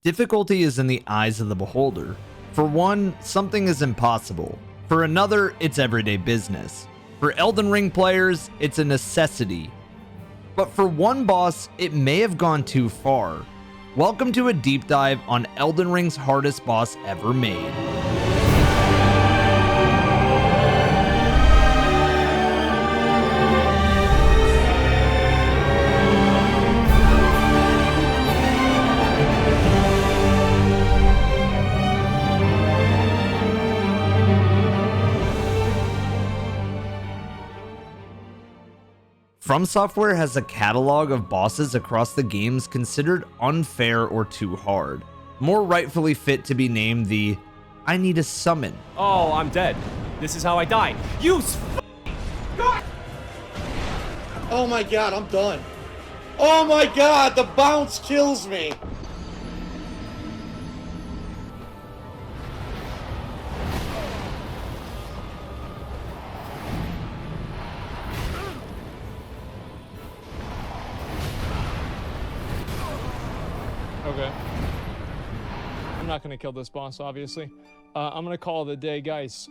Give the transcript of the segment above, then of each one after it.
Difficulty is in the eyes of the beholder. For one, something is impossible. For another, it's everyday business. For Elden Ring players, it's a necessity. But for one boss, it may have gone too far. Welcome to a deep dive on Elden Ring's hardest boss ever made. FromsoftWare has a catalog of bosses across the games considered unfair or too hard, more rightfully fit to be named the I need a summon. Oh, I'm dead. This is how I die. You God! Oh my god, I'm done. Oh my god, the bounce kills me. Okay. I'm not gonna kill this boss, obviously. I'm gonna call it a day, guys.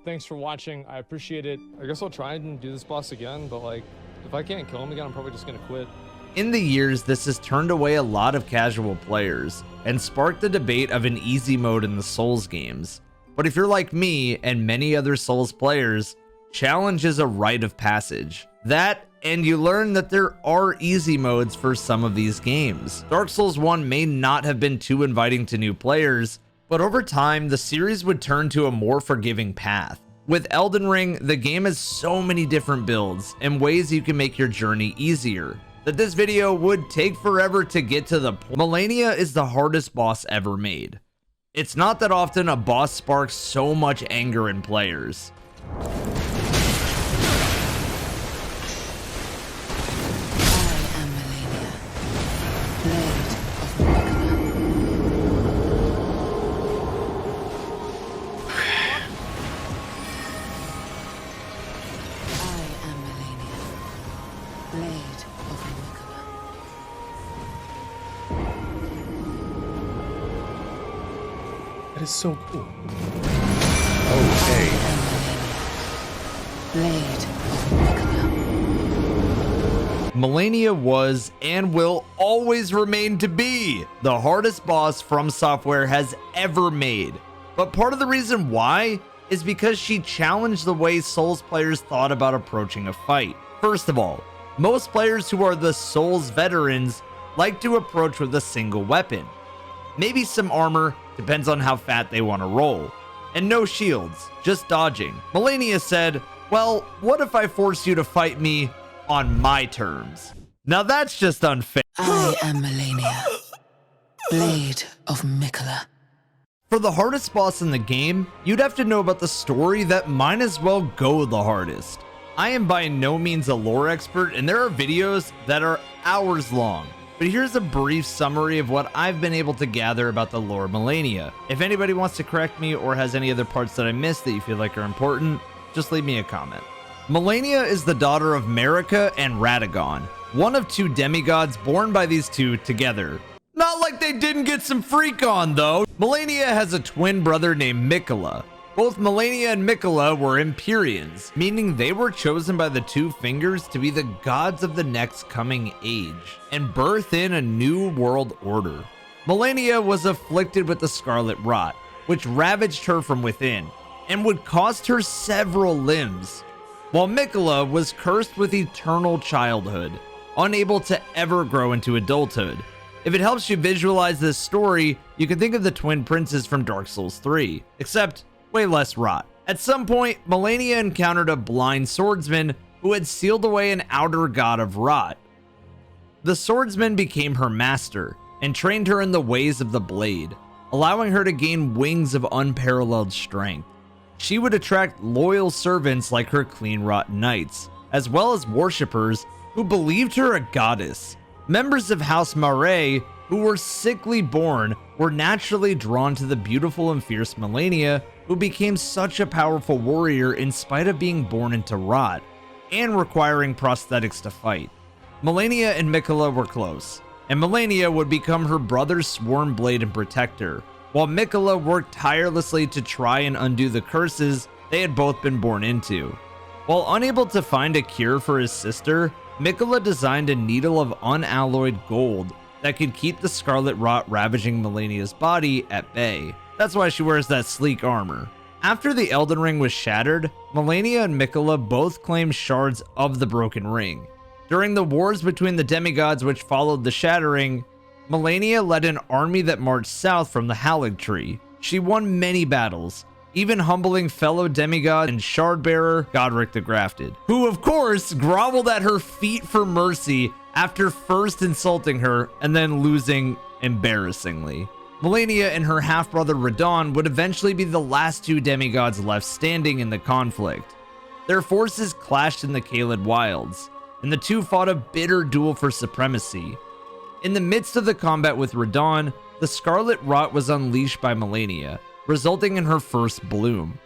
Thanks for watching. I appreciate it. I guess I'll try and do this boss again, but like, if I can't kill him again, I'm probably just gonna quit. In the years, this has turned away a lot of casual players and sparked the debate of an easy mode in the Souls games. But if you're like me and many other Souls players, challenge is a rite of passage. That, and you learn that there are easy modes for some of these games. Dark Souls 1 may not have been too inviting to new players, but over time, the series would turn to a more forgiving path. With Elden Ring, the game has so many different builds and ways you can make your journey easier that this video would take forever to get to the point. Malenia is the hardest boss ever made. It's not that often a boss sparks so much anger in players. That is so cool. Okay. Malenia was and will always remain to be the hardest boss FromsoftWare has ever made. But part of the reason why is because she challenged the way Souls players thought about approaching a fight. First of all, most players who are the Souls veterans like to approach with a single weapon. Maybe some armor, depends on how fat they want to roll. And no shields, just dodging. Malenia said, well, what if I force you to fight me on my terms? Now that's just unfair. I am Malenia, Blade of Mikola. For the hardest boss in the game, you'd have to know about the story that might as well go the hardest. I am by no means a lore expert, and there are videos that are hours long. But here's a brief summary of what I've been able to gather about the lore of Malenia. If anybody wants to correct me or has any other parts that I missed that you feel like are important, just leave me a comment. Malenia is the daughter of Marika and Radagon, one of two demigods born by these two together. Not like they didn't get some freak on though. Malenia has a twin brother named Mikola. Both Malenia and Mikola were Empyreans, meaning they were chosen by the Two Fingers to be the gods of the next coming age and birth in a new world order. Malenia was afflicted with the Scarlet Rot, which ravaged her from within and would cost her several limbs, while Mikola was cursed with eternal childhood, unable to ever grow into adulthood. If it helps you visualize this story, you can think of the twin princes from Dark Souls 3, except way less rot. At some point, Malenia encountered a blind swordsman who had sealed away an outer god of rot. The swordsman became her master and trained her in the ways of the blade, allowing her to gain wings of unparalleled strength. She would attract loyal servants like her clean rot knights, as well as worshippers who believed her a goddess. Members of House Mare, who were sickly born, were naturally drawn to the beautiful and fierce Malenia, who became such a powerful warrior in spite of being born into rot and requiring prosthetics to fight. Malenia and Mikola were close, and Malenia would become her brother's sworn blade and protector, while Miquella worked tirelessly to try and undo the curses they had both been born into. While unable to find a cure for his sister, Miquella designed a needle of unalloyed gold that could keep the scarlet rot ravaging Malenia's body at bay. That's why she wears that sleek armor. After the Elden Ring was shattered, Malenia and Miquella both claimed shards of the broken ring. During the wars between the demigods which followed the shattering, Malenia led an army that marched south from the Halig Tree. She won many battles, even humbling fellow demigod and shard-bearer Godric the Grafted, who of course groveled at her feet for mercy after first insulting her and then losing embarrassingly. Malenia and her half-brother Radon would eventually be the last two demigods left standing in the conflict. Their forces clashed in the Caelid Wilds, and the two fought a bitter duel for supremacy. In the midst of the combat with Radon, the Scarlet Rot was unleashed by Malenia, resulting in her first bloom.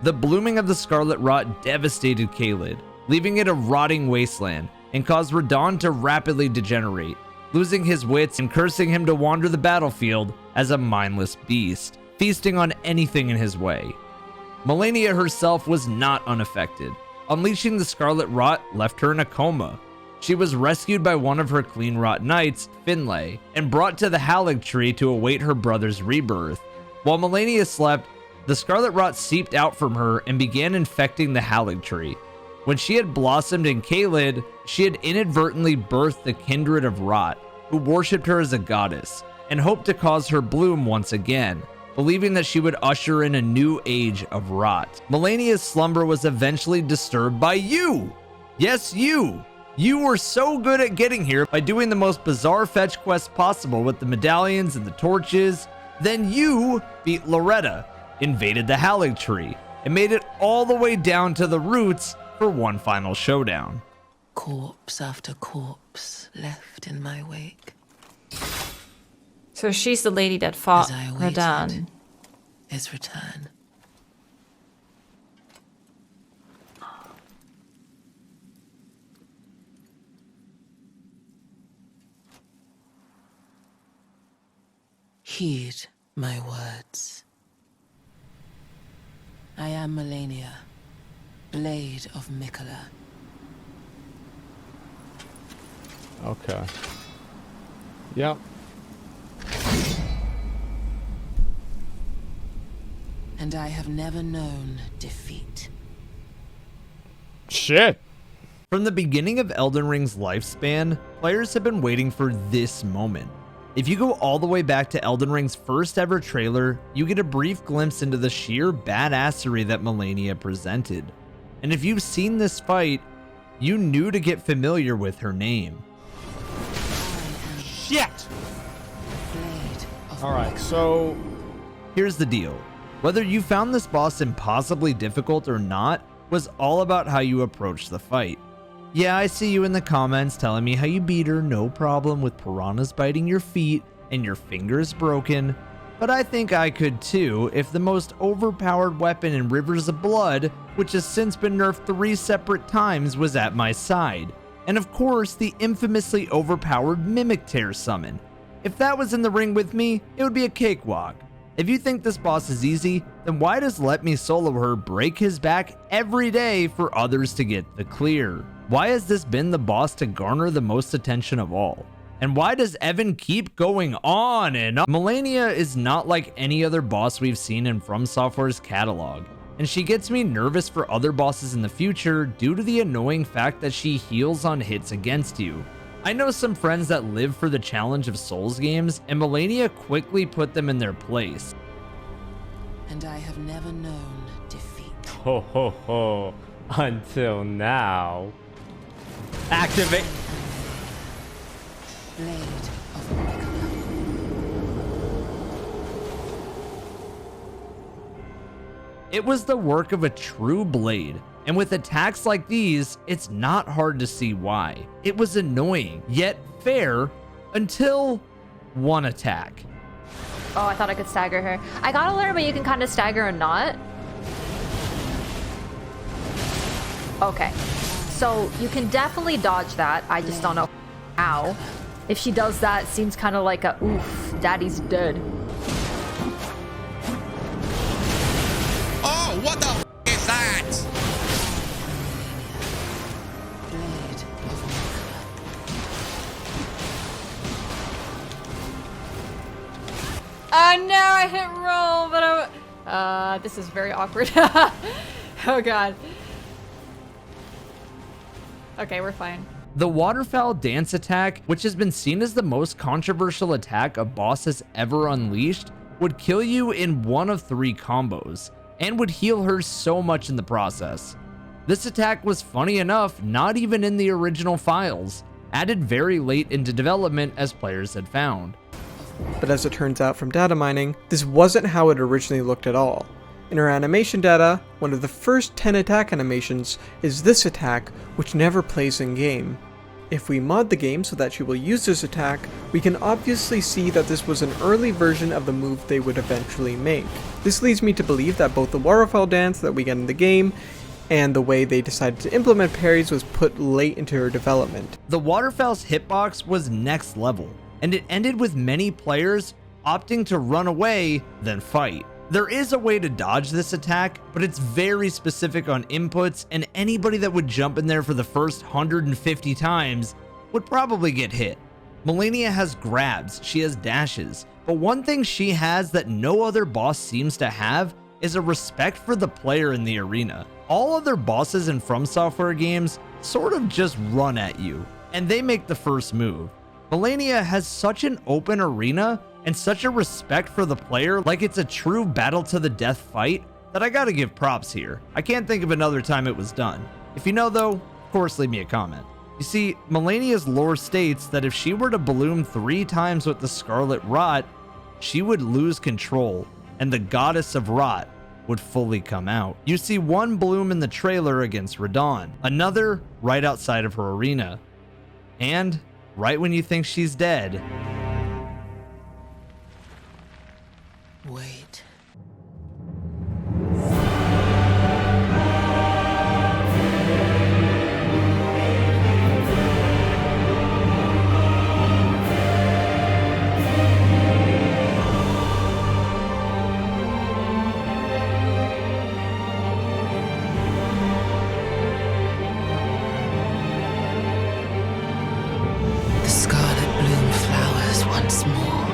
The blooming of the Scarlet Rot devastated Caelid, leaving it a rotting wasteland, and caused Radon to rapidly degenerate, losing his wits and cursing him to wander the battlefield as a mindless beast, feasting on anything in his way. Malenia herself was not unaffected. Unleashing the Scarlet Rot left her in a coma. She was rescued by one of her Clean Rot knights, Finlay, and brought to the Halig Tree to await her brother's rebirth. While Malenia slept, the Scarlet Rot seeped out from her and began infecting the Halig Tree. When she had blossomed in Caelid, she had inadvertently birthed the Kindred of Rot, who worshipped her as a goddess, and hoped to cause her bloom once again, believing that she would usher in a new age of rot. Malenia's slumber was eventually disturbed by you! Yes, you! You were so good at getting here by doing the most bizarre fetch quests possible with the medallions and the torches. Then you beat Loretta, invaded the Halig Tree, and made it all the way down to the roots for one final showdown. Corpse after corpse left in my wake. So she's the lady that fought As I awaited Radon. his return. Heed my words. I am Malenia, Blade of Miquella. Okay. Yep. And I have never known defeat. Shit. From the beginning of Elden Ring's lifespan, players have been waiting for this moment. If you go all the way back to Elden Ring's first ever trailer, you get a brief glimpse into the sheer badassery that Malenia presented. And if you've seen this fight, you knew to get familiar with her name. Shit. Blade of Alright, so Here's the deal. Whether you found this boss impossibly difficult or not was all about how you approached the fight. Yeah, I see you in the comments telling me how you beat her, no problem with piranhas biting your feet and your fingers broken, but I think I could too if the most overpowered weapon in Rivers of Blood, which has since been nerfed 3 separate times, was at my side. And of course, the infamously overpowered Mimic Tear summon. If that was in the ring with me, it would be a cakewalk. If you think this boss is easy, then why does Let Me Solo Her break his back every day for others to get the clear? Why has this been the boss to garner the most attention of all? And why does Evan keep going on and on? Malenia is not like any other boss we've seen in FromsoftWare's catalog, and she gets me nervous for other bosses in the future due to the annoying fact that she heals on hits against you. I know some friends that live for the challenge of Souls games, and Malenia quickly put them in their place. And I have never known defeat. Ho ho ho. Until now. Activate. Blade of Miquella. It was the work of a true blade, and with attacks like these, it's not hard to see why. It was annoying, yet fair, until one attack. Oh, I thought I could stagger her. I gotta learn, but you can kind of stagger or not. Okay. So you can definitely dodge that. I just don't know how. if she does that, it seems kind of like a oof, daddy's dead. Oh, what the is that? Blade of Mikula. Oh no, I hit roll, but this is very awkward. Oh god. Okay, we're fine. The waterfowl dance attack, which has been seen as the most controversial attack a boss has ever unleashed, would kill you in one of 3 combos, and would heal her so much in the process. This attack was, funny enough, not even in the original files, added very late into development as players had found. But as it turns out from data mining, this wasn't how it originally looked at all. In our animation data, one of the first 10 attack animations is this attack, which never plays in game. If we mod the game so that she will use this attack, we can obviously see that this was an early version of the move they would eventually make. This leads me to believe that both the waterfall dance that we get in the game and the way they decided to implement parries was put late into her development. The waterfowl's hitbox was next level, and it ended with many players opting to run away than fight. There is a way to dodge this attack, but it's very specific on inputs, and anybody that would jump in there for the first 150 times would probably get hit. Malenia has grabs, she has dashes, but one thing she has that no other boss seems to have is a respect for the player in the arena. All other bosses in FromsoftWare games sort of just run at you, and they make the first move. Malenia has such an open arena and such a respect for the player, like it's a true battle to the death fight, that I gotta give props here. I can't think of another time it was done. If you know though, of course leave me a comment. You see, Malenia's lore states that if she were to bloom 3 times with the Scarlet Rot, she would lose control, and the Goddess of Rot would fully come out. You see one bloom in the trailer against Radon, another right outside of her arena, and right when you think she's dead, Wait. The scarlet bloom flowers once more.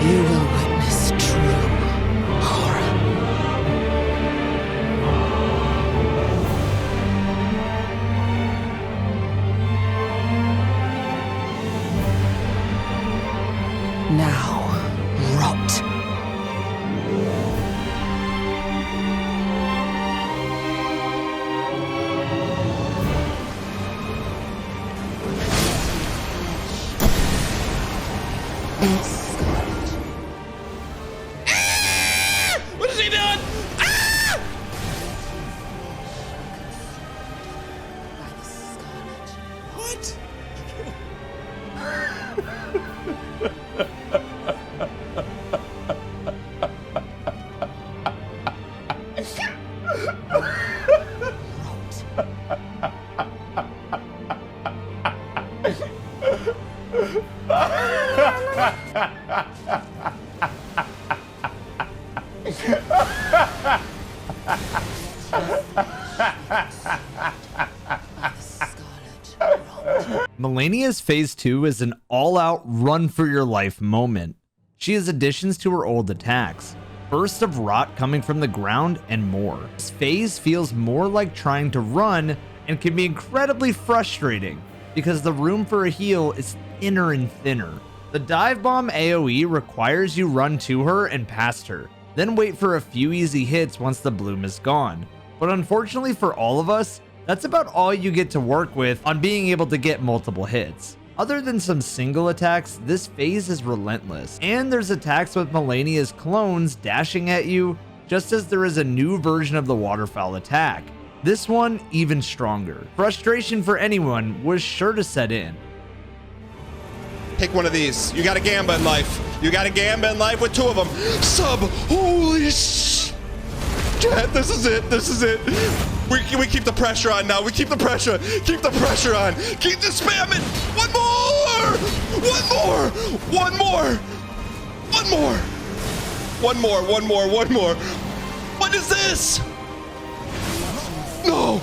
You will witness true horror. Now, rot. What is he doing? Ah! What? Malenia's Phase 2 is an all-out run-for-your-life moment. She has additions to her old attacks, bursts of rot coming from the ground, and more. This phase feels more like trying to run and can be incredibly frustrating because the room for a heal is thinner and thinner. The dive bomb AoE requires you run to her and past her, then wait for a few easy hits once the bloom is gone. But unfortunately for all of us, that's about all you get to work with on being able to get multiple hits. Other than some single attacks, this phase is relentless, and there's attacks with Malenia's clones dashing at you, just as there is a new version of the waterfowl attack. This one even stronger. Frustration for anyone was sure to set in. Take one of these. You got a Gamba in life. You got a Gamba in life with 2 of them. Sub. Holy sh... Chat, this is it. This is it. We keep the pressure on now. We keep the pressure. Keep the pressure on. Keep the spamming. One more. One more. One more. One more. One more. One more. One more. What is this? No.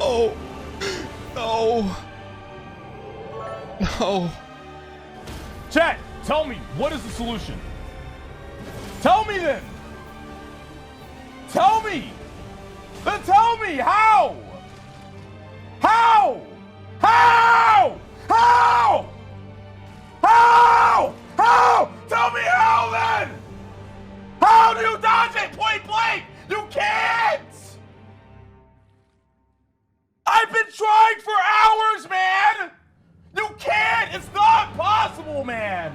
Oh. No. No. Chat, tell me, what is the solution? Tell me then! Tell me! Then tell me, how? How? How? How? How? How? Tell me how then! How do you dodge it point blank? You can't! I've been trying for hours, man! You can't! It's not possible, man!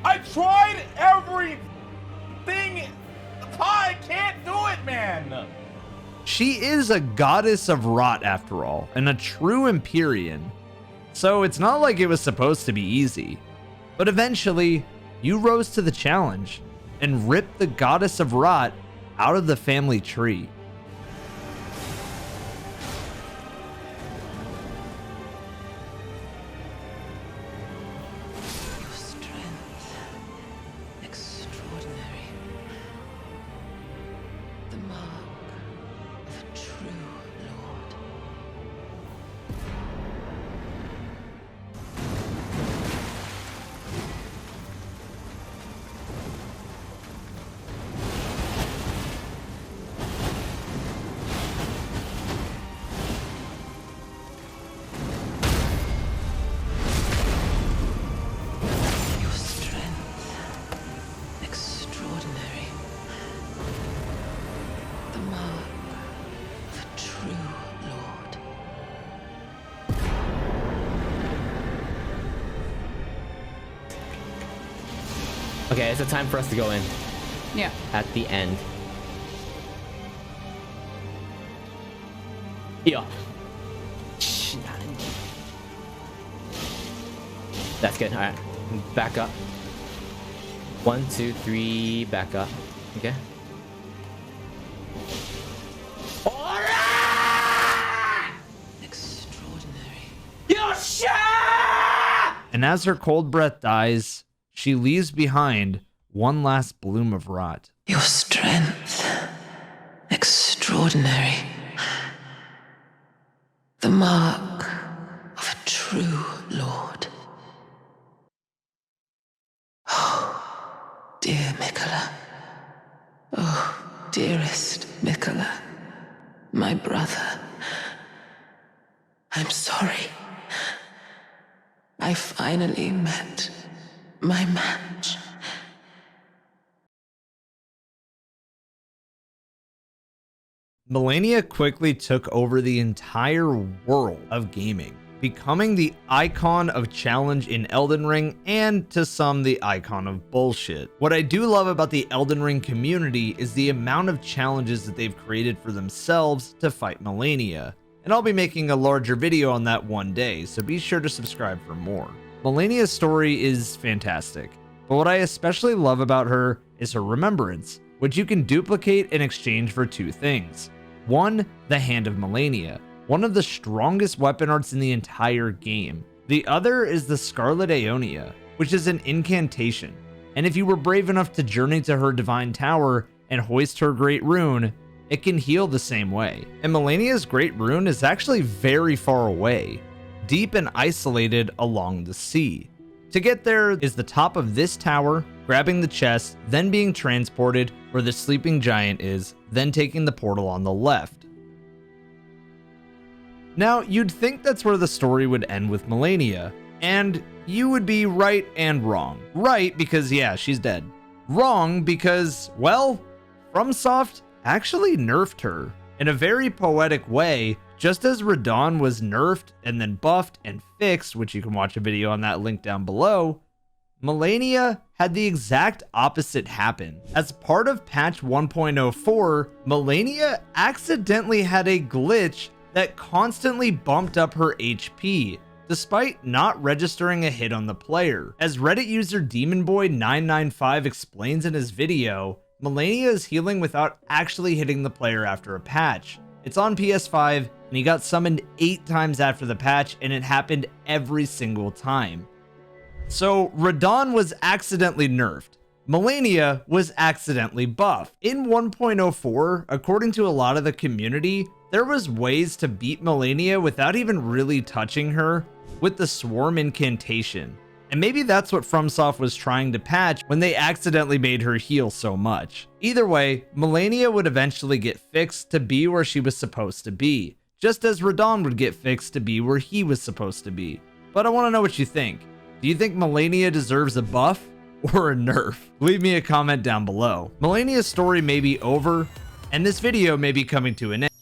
I tried everything! I can't do it, man! She is a goddess of rot after all, and a true Empyrean. So it's not like it was supposed to be easy. But eventually, you rose to the challenge and ripped the goddess of rot out of the family tree. Okay, it's a time for us to go in. Yeah. At the end. Yeah. That's good. All right. Back up. 1, 2, 3. Back up. Okay. Extraordinary. And as her cold breath dies, she leaves behind one last bloom of rot. Your strength. Extraordinary. The mark of a true lord. Oh, dear Mikola. Oh, dearest Mikola. My brother. I'm sorry. I finally met my match. Malenia quickly took over the entire world of gaming, becoming the icon of challenge in Elden Ring, and to some the icon of bullshit. What I do love about the Elden Ring community is the amount of challenges that they've created for themselves to fight Malenia, and I'll be making a larger video on that one day, so be sure to subscribe for more. Malenia's story is fantastic, but what I especially love about her is her remembrance, which you can duplicate in exchange for 2 things. 1, the Hand of Malenia, one of the strongest weapon arts in the entire game. The other is the Scarlet Aeonia, which is an incantation, and if you were brave enough to journey to her divine tower and hoist her great rune, it can heal the same way. And Malenia's great rune is actually very far away, deep and isolated along the sea. To get there is the top of this tower, grabbing the chest, then being transported where the sleeping giant is, then taking the portal on the left. Now, you'd think that's where the story would end with Malenia, and you would be right and wrong. Right, because yeah, she's dead. Wrong, because, well, FromSoft actually nerfed her in a very poetic way. Just as Radon was nerfed and then buffed and fixed, which you can watch a video on that link down below, Malenia had the exact opposite happen. As part of patch 1.04, Malenia accidentally had a glitch that constantly bumped up her HP, despite not registering a hit on the player. As Reddit user DemonBoy995 explains in his video, Malenia is healing without actually hitting the player after a patch. It's on PS5, and he got summoned 8 times after the patch, and it happened every single time. So Radahn was accidentally nerfed. Malenia was accidentally buffed. In 1.04, according to a lot of the community, there was ways to beat Malenia without even really touching her with the Swarm incantation. And maybe that's what FromSoft was trying to patch when they accidentally made her heal so much. Either way, Malenia would eventually get fixed to be where she was supposed to be, just as Radahn would get fixed to be where he was supposed to be. But I want to know what you think. Do you think Malenia deserves a buff or a nerf? Leave me a comment down below. Malenia's story may be over, and this video may be coming to an end.